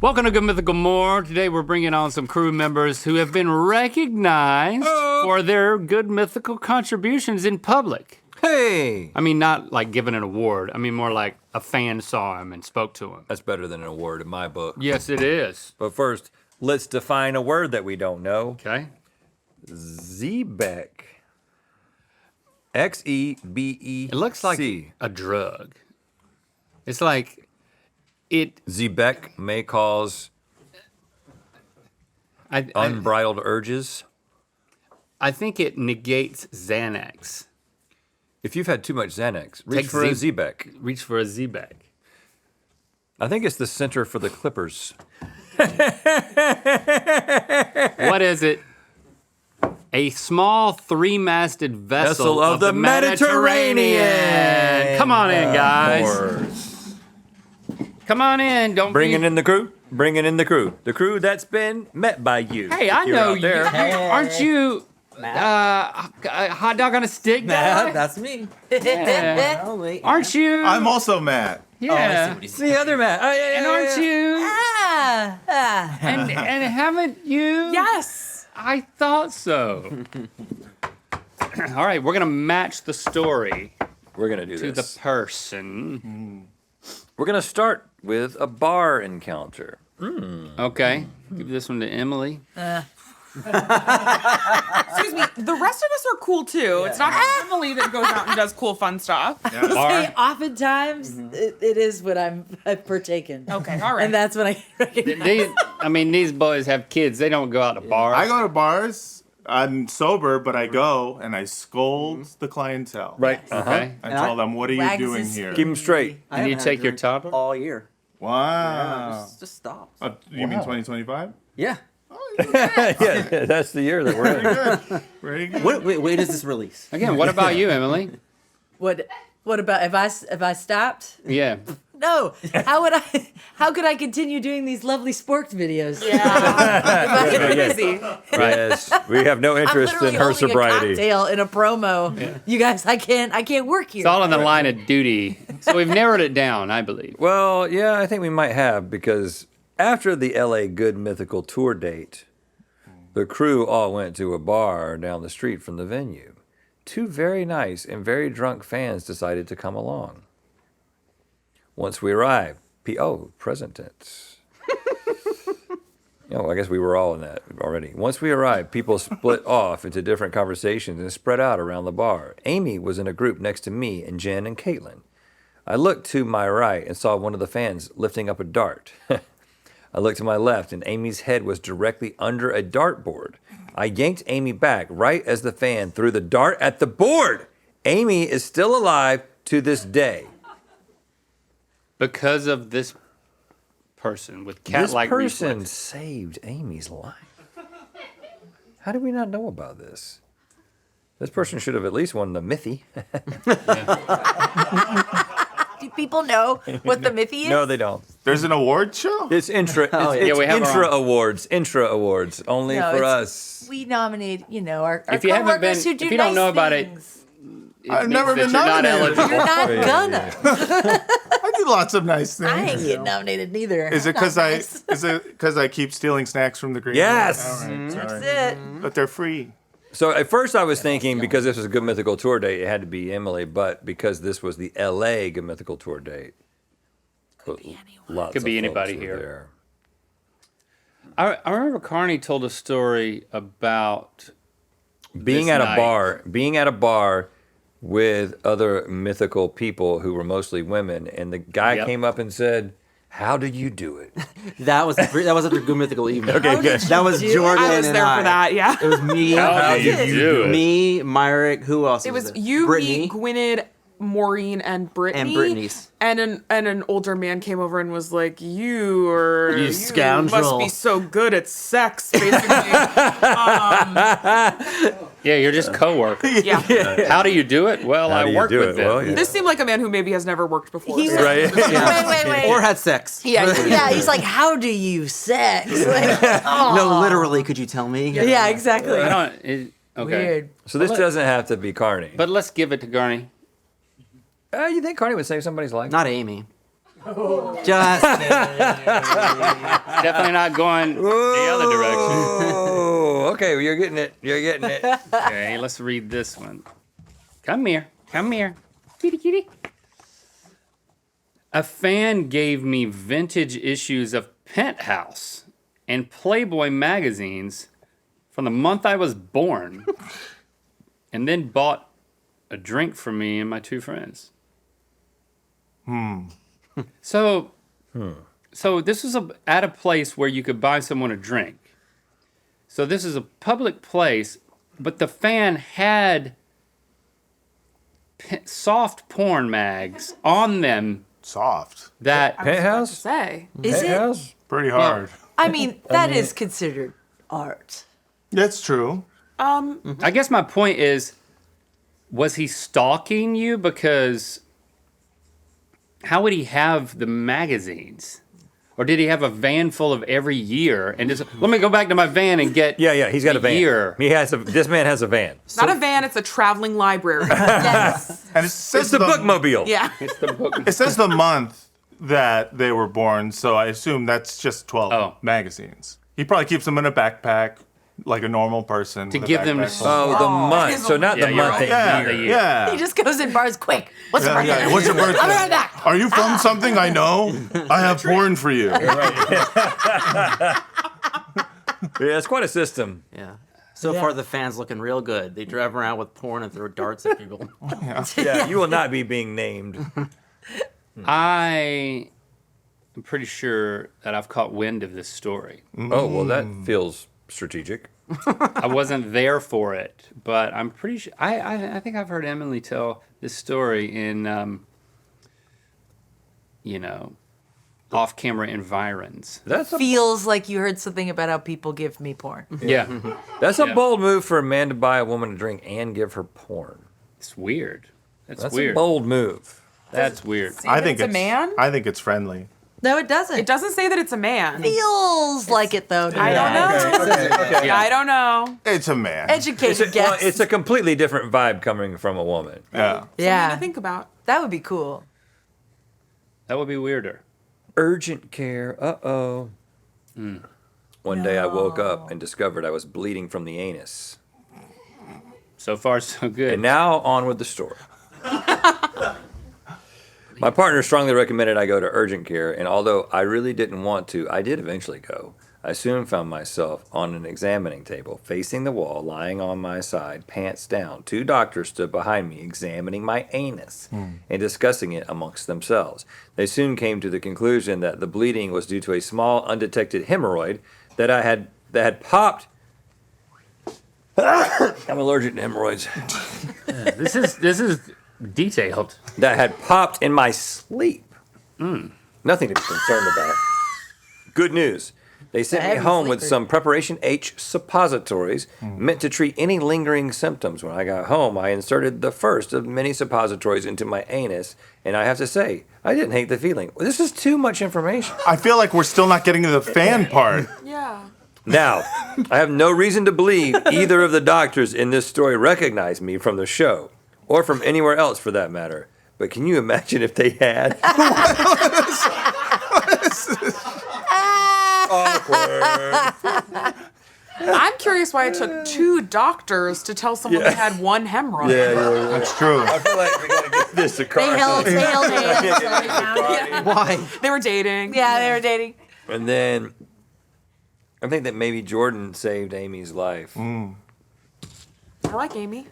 Welcome to Good Mythical More. Today we're bringing on some crew members who have been recognized for their good mythical contributions in public. Hey! I mean, not like given an award. I mean, more like a fan saw him and spoke to him. That's better than an award in my book. Yes, it is. But first, let's define a word that we don't know. Okay. Zebek. X-E-B-E-C. It looks like a drug. It's like it. Zebek may cause unbridled urges. I think it negates Xanax. If you've had too much Xanax, reach for a Zebek. Reach for a Zebek. I think it's the center for the Clippers. What is it? A small three-masted vessel of the Mediterranean. Come on in, guys. Come on in. Don't Bringing in the crew. Bringing in the crew. The crew that's been met by you. Hey, I know you. Aren't you a hot dog on a stick guy? That's me. Yeah. Aren't you? I'm also Matt. Yeah. It's the other Matt. Oh, yeah, And aren't you? Ah. And haven't you? Yes. I thought so. All right, we're gonna match the story We're going to do to this. the person. We're going to start with a bar encounter. Okay, give this one to Emily. Excuse me. The rest of us are cool too. It's not just Emily that goes out and does cool, fun stuff. Bar. Oftentimes, it is when I've partaken. Okay, all right. And that's when I recognize. These boys have kids. They don't go out to bars. I go to bars. I'm sober, but I go and I scold the clientele. Right. Okay. I tell them, what are you Wags doing his here? Keep them straight. And you take your top off? all year. Wow. Just stop. You mean 2025? Yeah. Yeah, that's the year that we're in. Good. Very good. Wait, is this release? Again, what about you, Emily? What about if I stopped? Yeah. No. How could I continue doing these lovely sporked videos? Yeah. Busy. Yes, we have no I'm interest literally in her holding sobriety. a cocktail in a promo. Yeah. You guys, I can't work here. It's all in the line of duty. So we've narrowed it down, I believe. Well, yeah, I think we might have, because after the LA Good Mythical tour date, the crew all went to a bar down the street from the venue. Two very nice and very drunk fans decided to come along. Once we arrived, present tense. I guess we were all in that already. Once we arrived, people split off into different conversations and spread out around the bar. Amy was in a group next to me and Jen and Caitlin. I looked to my right and saw one of the fans lifting up a dart. I looked to my left and Amy's head was directly under a dartboard. I yanked Amy back right as the fan threw the dart at the board. Amy is still alive to this day. Because of this person with cat-like This person reflexes. saved Amy's life. How did we not know about this? This person should have at least won the Mythy. Do people know what the Mythy is? No, they don't. There's an award show? It's intra. It's we have our intra own. awards. Intra awards only No, for it's- us. We nominate, our If you haven't coworkers been- who do if you don't nice know about it, things. I've means never that been you're not nominated. eligible. You're not Yeah, gonna. I do lots of nice things. I ain't getting nominated neither. Is it I'm because not nice. I keep stealing snacks from the green? Yes. All right, sorry. That's it. But they're free. So at first I was thinking, because this was a Good Mythical tour date, it had to be Emily. But because this was the LA Good Mythical tour date, could be anyone. Lots Could be of folks anybody were here. there. I remember Carney told a story about Being this at night. being at a bar with other mythical people who were mostly women, and the guy Yep. came up and said, "How do you do it?" That was at the Good Mythical evening. Okay, good. That was do it? Jordan I was and there for that, yeah. It was me. How do you do it? Me, Myrick, who else? It was there? you, Brittany. me, Gwynedd, Maureen, and Brittany. And Brittany's. And an older man came over and was like, you scoundrel." must be so good at sex, basically. Yeah, you're just co-workers. Yeah. How do you do it? Well, How I do you work do with it? them. Well, yeah. This seemed like a man who maybe has never worked before. He was, Right? Wait. Or had sex. Yeah, he's like, how do you sex? Like, No, literally, could you tell me? yeah, exactly. I don't. Okay. Weird. So this doesn't have to be Carney. But let's give it to Carney. You think Carney would save somebody's life? Not Amy. Just Definitely not going the other direction. Oh, okay, well, you're getting it. You're getting it. Okay, let's read this one. Come here. Come here. Kitty, kitty. A fan gave me vintage issues of Penthouse and Playboy magazines from the month I was born, and then bought a drink for me and my two friends. So this was at a place where you could buy someone a drink. So this is a public place, but the fan had soft porn mags on them Soft. that Penthouse? Say. Is it? Penthouse? Pretty hard. I mean, that is considered art. That's true. I guess my point is, was he stalking you? Because how would he have the magazines? Or did he have a van full of every year and just, let me go back to my van and get Yeah, he's got a van. year. This man has a van. It's not a van, it's a traveling library. Yes. And it says It's the bookmobile. Yeah. It's the book. It says the month that they were born, so I assume that's just 12 Oh. magazines. He probably keeps them in a backpack like a normal person. To with a give them backpack to- full. Oh, the month. So not Yeah, the you're month. right. Yeah, the year. yeah. He just goes in bars quick. What's the Yeah, birthday? yeah. What's your birthday? I'll be right back. Are you from something I know? I have porn for you. Yeah, it's quite a system. yeah. So far, the fan's looking real good. They drive around with porn and throw darts at people. Yeah, you will not be being named. I am pretty sure that I've caught wind of this story. Oh, well, that feels strategic. I wasn't there for it, but I'm pretty sure. I think I've heard Emily tell this story in, off-camera environs. That's a Feels like you heard something about how people give me porn. Yeah, That's a Yeah. bold move for a man to buy a woman a drink and give her porn. it's weird. That's That's weird. a bold move. That's weird. I think it's a man? I think it's friendly. No, it doesn't. It doesn't say that it's a man. Feels like it though. I don't know. Yeah. I don't know. It's a man. Educated guess. It's a completely different vibe coming from a woman. Yeah. Something yeah, to think about. that would be cool. That would be weirder. Urgent care. Uh-oh. One day I woke up and discovered I was bleeding from the anus. So far, so good. And now on with the story. My partner strongly recommended I go to urgent care, and although I really didn't want to, I did eventually go. I soon found myself on an examining table, facing the wall, lying on my side, pants down. Two doctors stood behind me, examining my anus and discussing it amongst themselves. They soon came to the conclusion that the bleeding was due to a small, undetected hemorrhoid that had popped. I'm allergic to hemorrhoids. This is detailed. That had popped in my sleep. Nothing to be concerned about. Good news. They sent me Heavy home with sleeper. some Preparation H suppositories meant to treat any lingering symptoms. When I got home, I inserted the first of many suppositories into my anus, and I have to say, I didn't hate the feeling. This is too much information. I feel like we're still not getting to the fan part. Yeah. Now, I have no reason to believe either of the doctors in this story recognized me from the show, or from anywhere else for that matter. But can you imagine if they had? I'm curious why it took two doctors to tell someone they had one hemorrhoid. That's true. I feel like we gotta get this across. They held hands. Why? They were dating. Yeah, they were dating. And then I think that maybe Jordan saved Amy's life. I like Amy.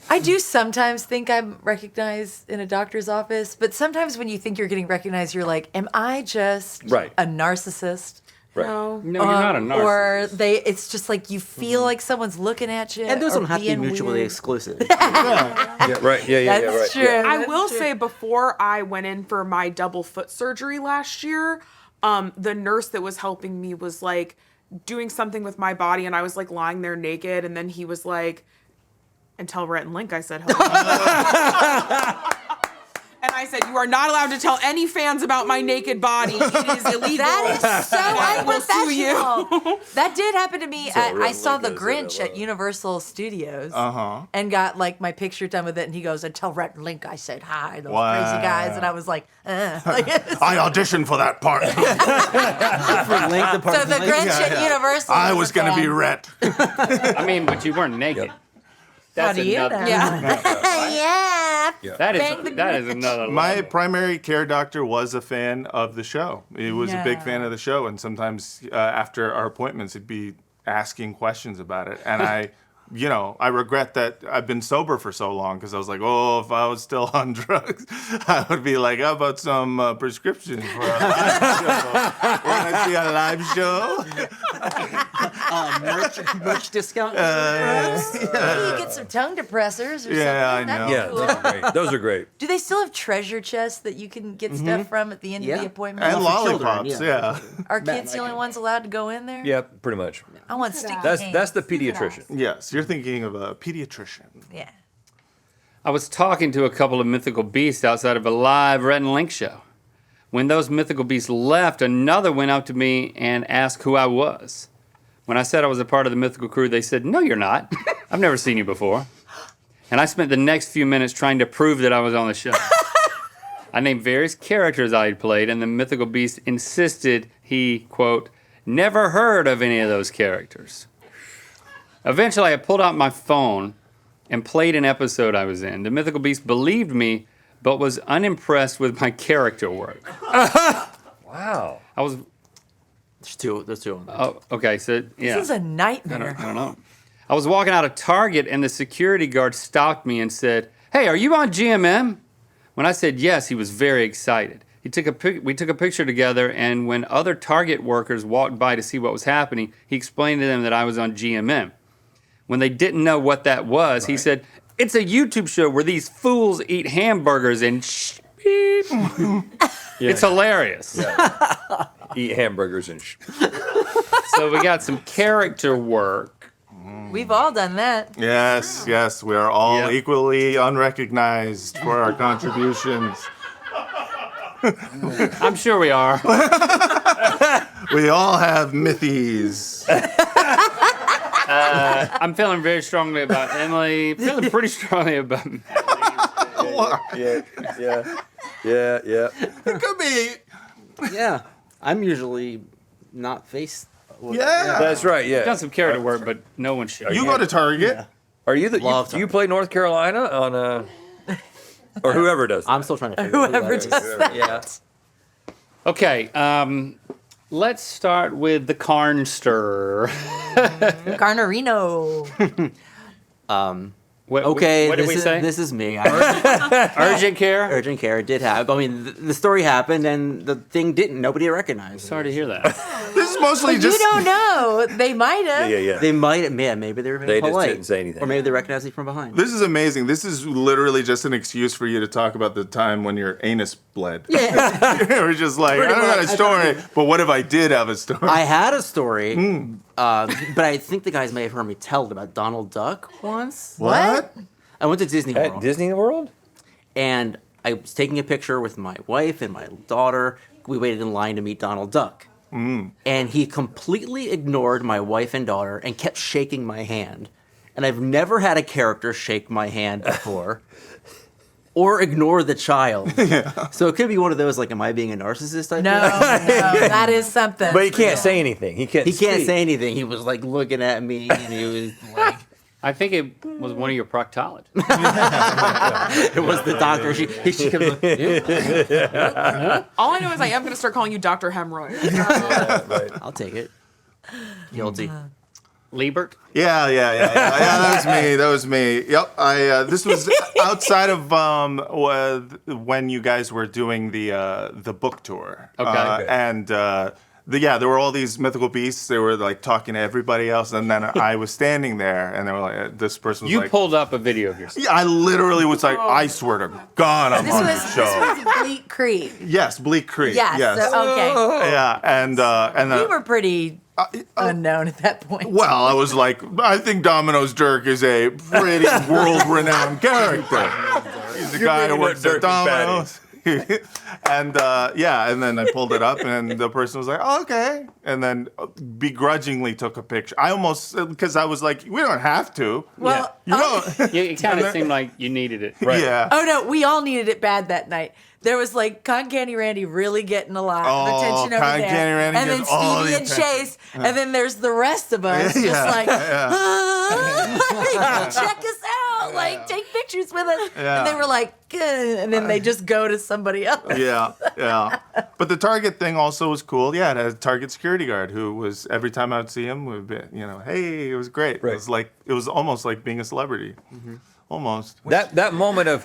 I do sometimes think I'm recognized in a doctor's office, but sometimes when you think you're getting recognized, you're like, am I just Right. a narcissist? Right. No. No, you're not a narcissist. Or it's just like you feel like someone's looking at you. And those or don't have to be being mutually weird. exclusive. Yeah, right. Yeah, That's right. true. Yeah. I That's will true. say before I went in for my double foot surgery last year, the nurse that was helping me was like doing something with my body, and I was like lying there naked, and then he was like, and tell Rhett and Link I said hello. And I said, you are not allowed to tell any fans about my naked body. It is illegal. That is so I will sue you. unprofessional. That did happen to me. I written saw like The this, Grinch I at Universal Studios. Uh-huh. And got like my picture done with it. And he goes, and tell Rhett and Link I said hi, those Wow. crazy guys. And I was like, Like, I auditioned for that part. so the Grinch at Universal. I was going to be Rhett. I mean, but you weren't naked. How do you know? Yeah. That Bang the is another. My level. primary care doctor was a fan of the show. He was a big Yeah. fan of the show, and sometimes after our appointments, he'd be asking questions about it. And I regret that I've been sober for so long because I was like, oh, if I was still on drugs, I would be like, how about some prescriptions for a live show? Want to see a live show? merch discount. Maybe you get some tongue depressors or Yeah, I something. That'd know. be Yeah, cool. those are great. Those are great. Do they still have treasure chests that you can get stuff from at the end of Yeah. the appointment? And for lollipops, children, yeah. Are kids the only ones allowed to go in there? Yeah, pretty much. I want sticky That's hands. the pediatrician. Yes, you're thinking of a pediatrician. Yeah. I was talking to a couple of Mythical Beasts outside of a live Rhett and Link show. When those Mythical Beasts left, another went up to me and asked who I was. When I said I was a part of the Mythical Crew, they said, "No, you're not. I've never seen you before." And I spent the next few minutes trying to prove that I was on the show. I named various characters I had played, and the Mythical Beast insisted he, quote, never heard of any of those characters. Eventually, I pulled out my phone and played an episode I was in. The Mythical Beast believed me, but was unimpressed with my character work. Wow. I was, There's two of them. oh, okay, so, yeah. This is a nightmare. I don't know. I was walking out of Target, and the security guard stopped me and said, "Hey, are you on GMM?" When I said yes, he was very excited. We took a picture together, and when other Target workers walked by to see what was happening, he explained to them that I was on GMM. When they didn't know what that was, he said, "It's a YouTube show where these fools eat hamburgers and beep." It's hilarious. Eat hamburgers and So we got some character work. We've all done that. Yes, yes, we are all Yeah. equally unrecognized for our contributions. I'm sure we are. We all have mythies. I'm feeling very strongly about Emily. Feeling pretty strongly about me. yeah. It could be. Yeah, I'm usually not faced. Yeah. That's right. Yeah. Done some character work, but no one should. You go to Target. Are you the Love you play North Carolina on or whoever does? I'm still trying to figure out Whoever who that does is. that. Yeah. Okay, let's start with the Carnster. Garnerino. Okay, What did this we is, say? This is me. Urgent care? Urgent care did have. I mean, the story happened and the thing didn't. Nobody recognized. Sorry to hear that. This is mostly You just. don't know. They might have. yeah. They might, maybe they were being They just polite. didn't say anything. Or maybe they recognized me from behind. This is amazing. This is literally just an excuse for you to talk about the time when your anus bled. Yeah. We're just like, I don't got a story, but what if I did have a story? I had a story, but I think the guys may have heard me tell it about Donald Duck once. What? I went to Disney At World. Disney World? And I was taking a picture with my wife and my daughter. We waited in line to meet Donald Duck. And he completely ignored my wife and daughter and kept shaking my hand. And I've never had a character shake my hand before or ignore the child. So it could be one of those, like, am I being a narcissist? I No, feel? that is something. But he can't say anything. He can't. He can't speak. say anything. He was, like, looking at me and he was like... I think it was one of your proctologists. It was the doctor. She kept All I know is I am going to start calling you Dr. Hemroy. I'll take it. Guilty. Liebert? Yeah, that was me. Yep. This was outside of when you guys were doing the book tour. Okay. And there were all these mythical beasts. They were like talking to everybody else, and then I was standing there, and they were like, this person was You like, pulled up a video of yourself. yeah, I literally was like, I swear to God, I'm on this show. This was Bleak Creek. Yes, Bleak Creek. Yes. Yes. So, okay. Yeah, and We were pretty unknown at that point. well, I was like, I think Domino's Dirk is a pretty world-renowned character. He's the guy who bringing works up at dirt and Domino's. And and then I pulled it up, and the person was like, "Oh, okay," and then begrudgingly took a picture. I almost, because I was like, "We don't have to." Well, You know, Yeah, it kind of seemed like you needed it. Right. yeah. oh no, we all needed it bad that night. There was like Cotton Candy Randy really getting a lot of Oh, attention over Cotton there, Candy Randy and then gets all Stevie the and attention. Chase, and then there's the rest of us, just like, check us out, like take pictures with us, Yeah. and they were like, good, and then they just go to somebody else. Yeah. But the Target thing also was cool. Yeah, it had a Target security guard who was, every time I would see him, would be, hey, it was great. Right. It was almost like being a celebrity. Almost. That moment of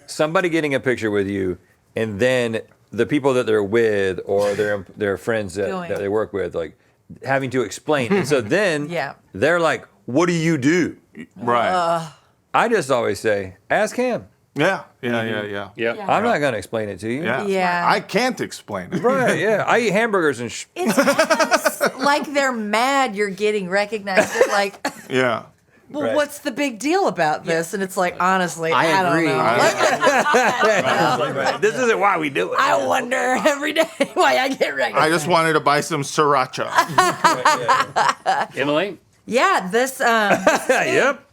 somebody getting a picture with you, and then the people that they're with or their friends Going. that they work with, like having to explain. And so then Yeah. they're like, "What do you do?" Right. I just always say, "Ask him." Yeah. Yeah. I'm not going to explain it to you. Yeah. Yeah. I can't explain it. Right, yeah. I eat hamburgers and It's almost like they're mad you're getting recognized. They're like, Yeah. well, Right. what's the big deal about this? And it's like, honestly, I, agree. don't know. this isn't why we do it. I wonder every day why I get recognized. I just wanted to buy some sriracha. Emily? Yeah, this Yep.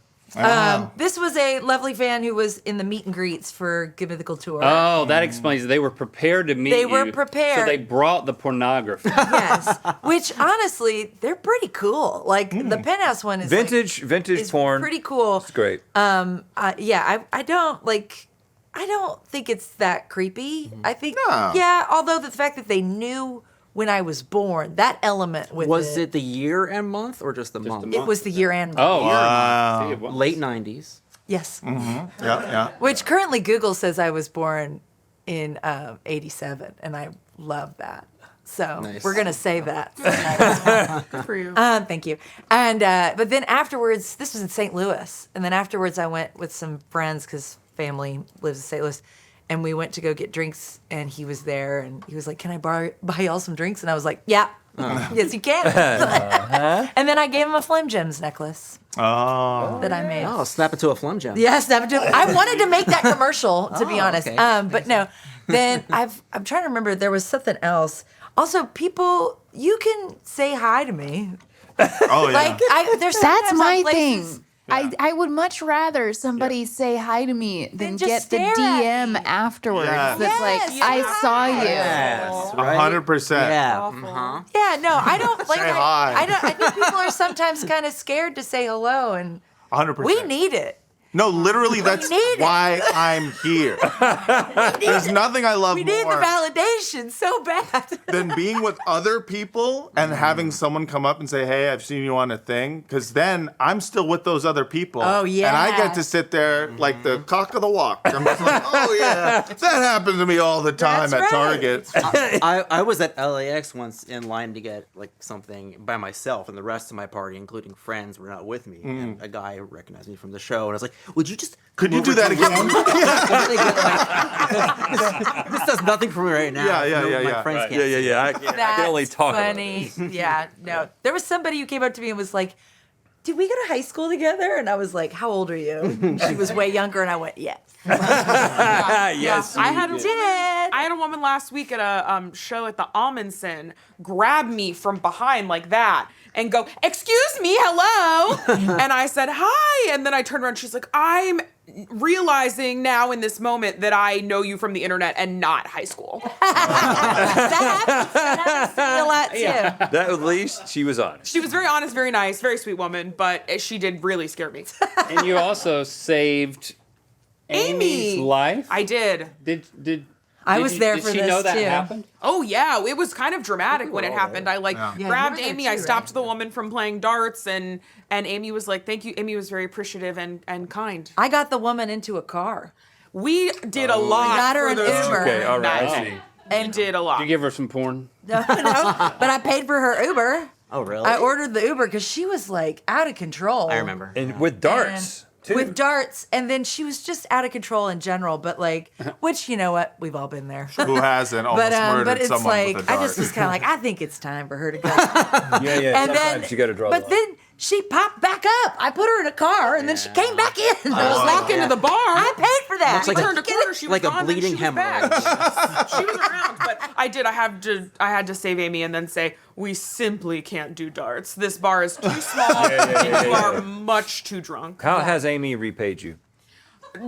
this was a lovely fan who was in the meet and greets for Good Mythical Tour. Oh, that explains it. They were prepared to meet They you. were prepared. So they brought the pornography. Yes, which honestly, they're pretty cool. Like the penthouse one is Vintage is porn. pretty cool. It's great. I don't like. I don't think it's that creepy. I think, No. yeah. Although the fact that they knew when I was born, that element with Was it the year and month or just the month? It was the year and month. Oh, Wow. See, it was. Late 90s. Yes. Yeah. Which currently Google says I was born in 87, and I love that. So Nice. we're gonna say that. Good for you. Thank you. And but then afterwards, this was in St. Louis, and then afterwards I went with some friends because family lives in St. Louis, and we went to go get drinks, and he was there, and he was like, "Can I buy y'all some drinks?" And I was like, "Yeah, yes you can." And then I gave him a Flim Gems necklace Oh. that I made. Oh, snap it to a Flim Gem. Yes, I wanted to make that commercial, to be Oh, honest. okay. But no. Then I'm trying to remember. There was something else. Also, people, you can say hi to me. Oh, yeah. Like, there's That's sometimes my on places- thing. I would much rather somebody say hi to me than just get the stare at DM me. afterwards. Yes. That's Yes, like, I saw you. Yes, right? 100%. Yeah. Awful. Yeah, no, I don't like. Say hi. I think people are sometimes kind of scared to say hello, and 100%. we need it. No, literally, that's need it. why I'm here. There's nothing I love We need the more validation so bad. than being with other people and having someone come up and say, "Hey, I've seen you on a thing," because then I'm still with those other people. Oh, and I yeah. get to sit there like the cock of the walk. I'm just like, "Oh yeah, that happens to me all the time That's at right. Target." I was at LAX once in line to get like something by myself, and the rest of my party, including friends, were not with me. And a guy recognized me from the show, and I was like, "Would you just Could you move do over that to again? this does nothing for me right now. Yeah, My yeah. friends Right. can't. Yeah. I can only talk funny. about it. Yeah, no. There was somebody who came up to me and was like, "Did we go to high school together?" And I was like, "How old are you?" She was way younger, and I went, "Yes." Yes. I had Did. I had a woman last week at a show at the Amundsen grab me from behind like that and go, "Excuse me, hello." And I said, "Hi." And then I turned around and she's like, "I'm realizing now in this moment that I know you from the internet and not high school." That happens to me a lot too. That at least she was honest. She was very honest, very nice, very sweet woman, but she did really scare me. And you also saved Amy's Amy. life. I did. Did I was there did for she this know that too. happened? Oh yeah, it was kind of dramatic when it happened. I like Yeah, you grabbed were there Amy, too, I stopped right? the woman from playing darts, and Amy was like, "Thank you." Amy was very appreciative and kind. I got the woman into a car. We did a lot. got her for an those Uber. Okay, all right. nights. I see. And did a lot. Did you give her some porn? No, but I paid for her Uber. Oh, really? I ordered the Uber because she was like out of control. I remember. And with darts, too. With darts, and then she was just out of control in general. But like, which you know what, we've all been there. Who hasn't almost murdered but it's someone like with a dart? I just was kind of like, I think it's time for her to go. Yeah. and Sometimes then you got to draw But the line. then she popped back up. I put her in a car, and then she came back in. I was Walk into the bar. I paid for that. Looks like I turned a corner. She was like a gone, then bleeding she was back. hemorrhoid. She was around, but I did. I had to save Amy and then say, we simply can't do darts. This bar is too small, and you are much too drunk. How has Amy repaid you?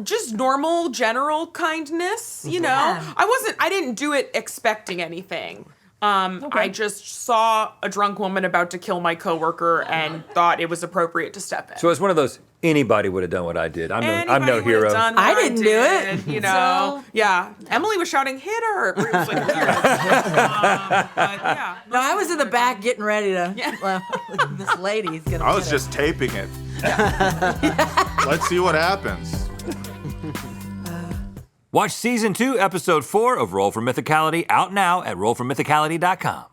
Just normal, general kindness. You know, Yeah. I didn't do it expecting anything. I just saw a drunk woman about to kill my coworker and thought it was appropriate to step in. So it's one of those, anybody would have done what I did. I'm no Anybody would've hero. done what I didn't do did, it. You know, yeah. Emily was shouting, "Hit her!" It was like weird. But yeah. No, I was in the back getting ready to. This lady's gonna. I was get her. just taping it. Let's see what happens. Watch Season 2, Episode 4 of Roll for Mythicality out now at rollformythicality.com.